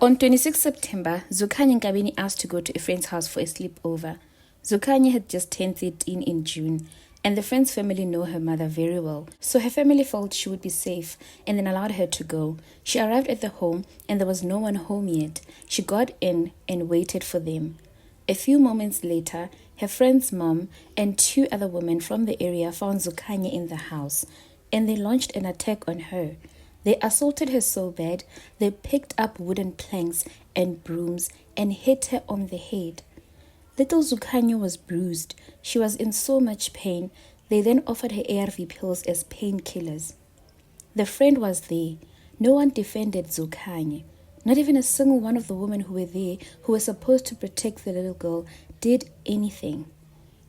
On 26 September, Zukhanye Nkabeni asked to go to a friend's house for a sleepover. Zukhanye had just turned 13 in June, and the friend's family know her mother very well, so her family felt she would be safe and then allowed her to go. She arrived at the home and there was no one home yet. She got in and waited for them. A few moments later, her friend's mom and two other women from the area found Zukhanye in the house, and they launched an attack on her. They assaulted her so bad, they picked up wooden planks and brooms and hit her on the head. Little Zukhanye was bruised. She was in so much pain. They then offered her ARV pills as painkillers. The friend was there. No one defended Zukhanye. Not even a single one of the women who were there, who were supposed to protect the little girl, did anything.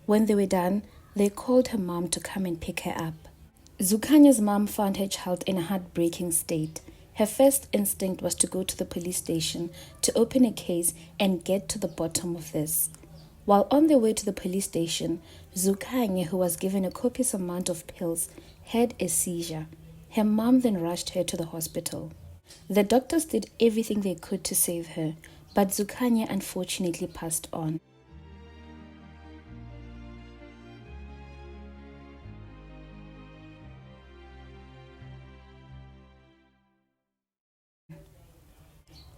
When they were done, they called her mom to come and pick her up. Zukhanye's mom found her child in a heartbreaking state. Her first instinct was to go to the police station to open a case and get to the bottom of this. While on their way to the police station, Zukhanye, who was given a copious amount of pills, had a seizure. Her mom then rushed her to the hospital. The doctors did everything they could to save her, but Zukhanye unfortunately passed on.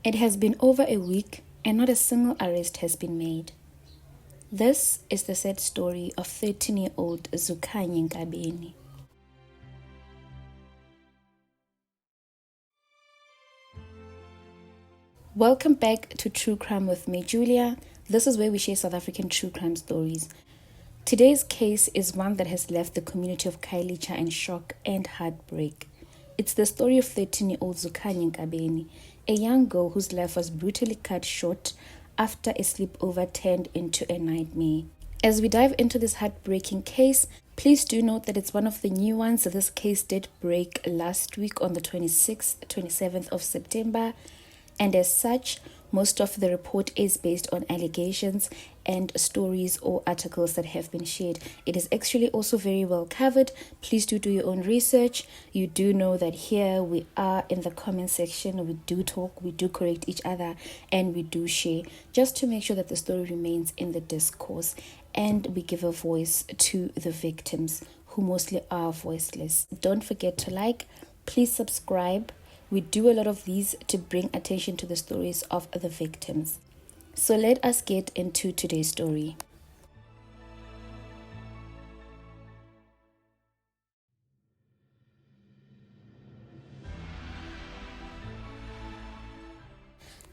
It has been over a week and not a single arrest has been made. This is the sad story of 13-year-old Zukhanye Nkabeni. Welcome back to True Crime with me, Julia. This is where we share South African true crime stories. Today's case is one that has left the community of Khayelitsha in shock and heartbreak. It's the story of 13-year-old Zukhanye Nkabeni, a young girl whose life was brutally cut short after a sleepover turned into a nightmare. As we dive into this heartbreaking case, please do note that it's one of the new ones. This case did break last week on the 27th of September. And as such, most of the report is based on allegations and stories or articles that have been shared. It is actually also very well covered. Please do your own research. You do know that here we are in the comment section. We do talk, we do correct each other, and we do share, just to make sure that the story remains in the discourse and we give a voice to the victims who mostly are voiceless. Don't forget to like, please subscribe. We do a lot of these to bring attention to the stories of the victims. So let us get into today's story.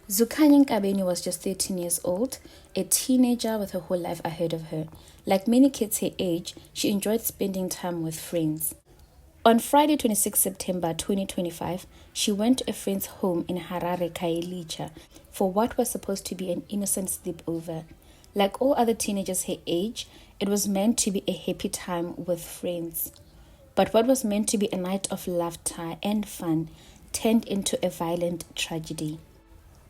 Zukhanye Nkabeni was just 13 years old, a teenager with her whole life ahead of her. Like many kids her age, she enjoyed spending time with friends. On Friday, 26 September 2025, she went to a friend's home in Harare, Khayelitsha, for what was supposed to be an innocent sleepover. Like all other teenagers her age, it was meant to be a happy time with friends. But what was meant to be a night of laughter and fun turned into a violent tragedy.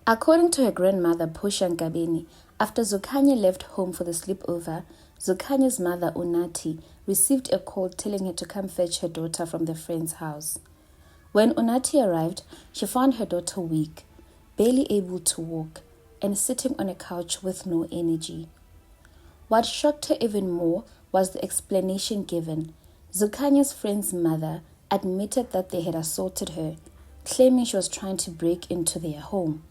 According to her grandmother, Phusha Nkabeni, after Zukhanye left home for the sleepover, Zukhanye's mother, Unati, received a call telling her to come fetch her daughter from the friend's house. When Unati arrived, she found her daughter weak, barely able to walk, and sitting on a couch with no energy. What shocked her even more was the explanation given. Zukhanye's friend's mother admitted that they had assaulted her, claiming she was trying to break into their home.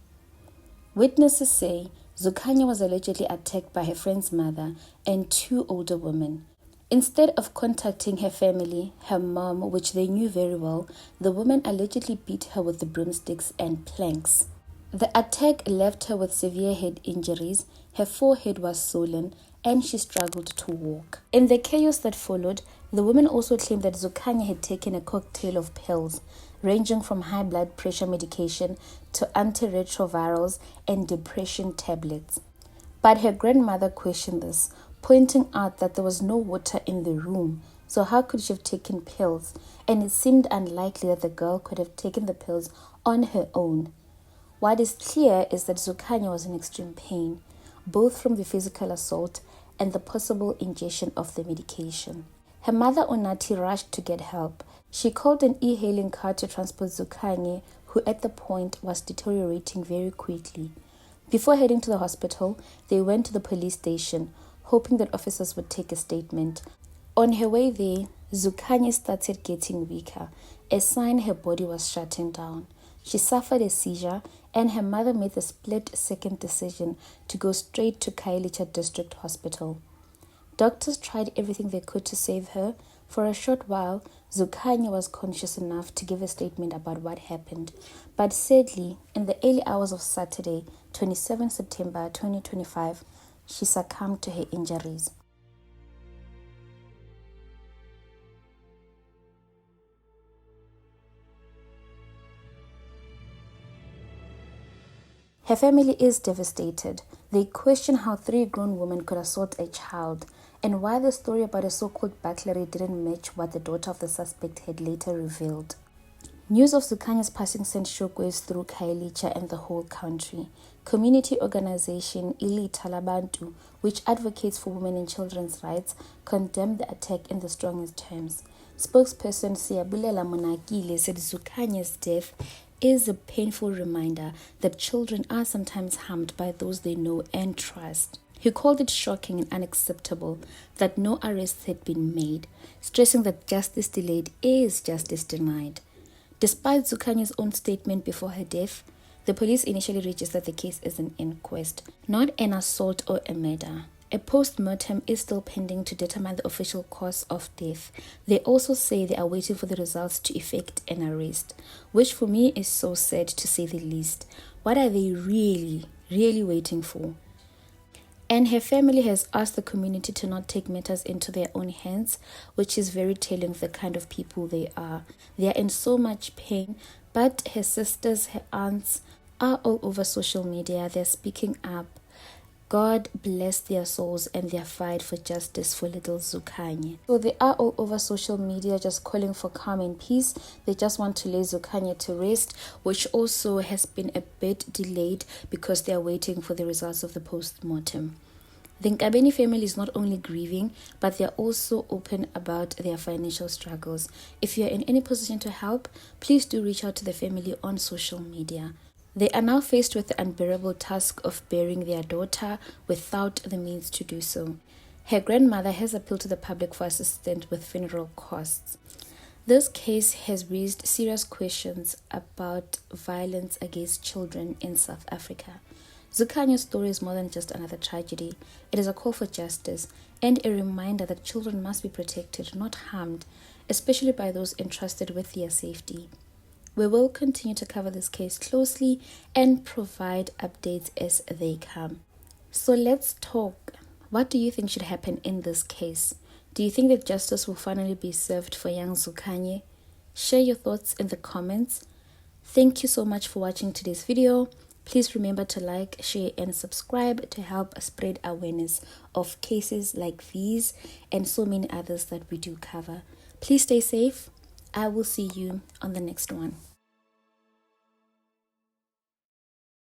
Witnesses say Zukhanye was allegedly attacked by her friend's mother and two older women. Instead of contacting her family, her mom, which they knew very well, the women allegedly beat her with the broomsticks and planks. The attack left her with severe head injuries, her forehead was swollen, and she struggled to walk. In the chaos that followed, the women also claimed that Zukhanye had taken a cocktail of pills, ranging from high blood pressure medication to antiretrovirals and depression tablets. But her grandmother questioned this, pointing out that there was no water in the room, so how could she have taken pills? And it seemed unlikely that the girl could have taken the pills on her own. What is clear is that Zukhanye was in extreme pain, both from the physical assault and the possible ingestion of the medication. Her mother Unati rushed to get help. She called an e-hailing car to transport Zukhanye, who at the point was deteriorating very quickly. Before heading to the hospital, they went to the police station, hoping that officers would take a statement. On her way there, Zukhanye started getting weaker, a sign her body was shutting down. She suffered a seizure, and her mother made the split-second decision to go straight to Khayelitsha District Hospital. Doctors tried everything they could to save her. For a short while, Zukhanye was conscious enough to give a statement about what happened. But sadly, in the early hours of Saturday, 27 September 2025, she succumbed to her injuries. Her family is devastated. They question how 3 grown women could assault a child, and why the story about a so-called burglary didn't match what the daughter of the suspect had later revealed. News of Zukhanye's passing sent shockwaves through Khayelitsha and the whole country. Community organization Ilitha Labantu, which advocates for women and children's rights, condemned the attack in the strongest terms. Spokesperson Siyabulela Monakile said Zukhanye's death is a painful reminder that children are sometimes harmed by those they know and trust. He called it shocking and unacceptable that no arrests had been made, stressing that justice delayed is justice denied. Despite Zukhanye's own statement before her death, the police initially registered the case as an inquest, not an assault or a murder. A post-mortem is still pending to determine the official cause of death. They also say they are waiting for the results to effect an arrest, which for me is so sad to say the least. What are they really waiting for? And her family has asked the community to not take matters into their own hands, which is very telling of the kind of people they are. They are in so much pain, but her sisters, her aunts are all over social media. They're speaking up. God bless their souls and their fight for justice for little Zukhanye. So they are all over social media just calling for calm and peace. They just want to lay Zukhanye to rest, which also has been a bit delayed because they are waiting for the results of the post-mortem. The Nkabeni family is not only grieving, but they are also open about their financial struggles. If you are in any position to help, please do reach out to the family on social media. They are now faced with the unbearable task of burying their daughter without the means to do so. Her grandmother has appealed to the public for assistance with funeral costs. This case has raised serious questions about violence against children in South Africa. Zukhanye's story is more than just another tragedy. It is a call for justice and a reminder that children must be protected, not harmed, especially by those entrusted with their safety. We will continue to cover this case closely and provide updates as they come. So let's talk. What do you think should happen in this case? Do you think that justice will finally be served for young Zukhanye? Share your thoughts in the comments. Thank you so much for watching today's video. Please remember to like, share, and subscribe to help spread awareness of cases like these and so many others that we do cover. Please stay safe. I will see you on the next one.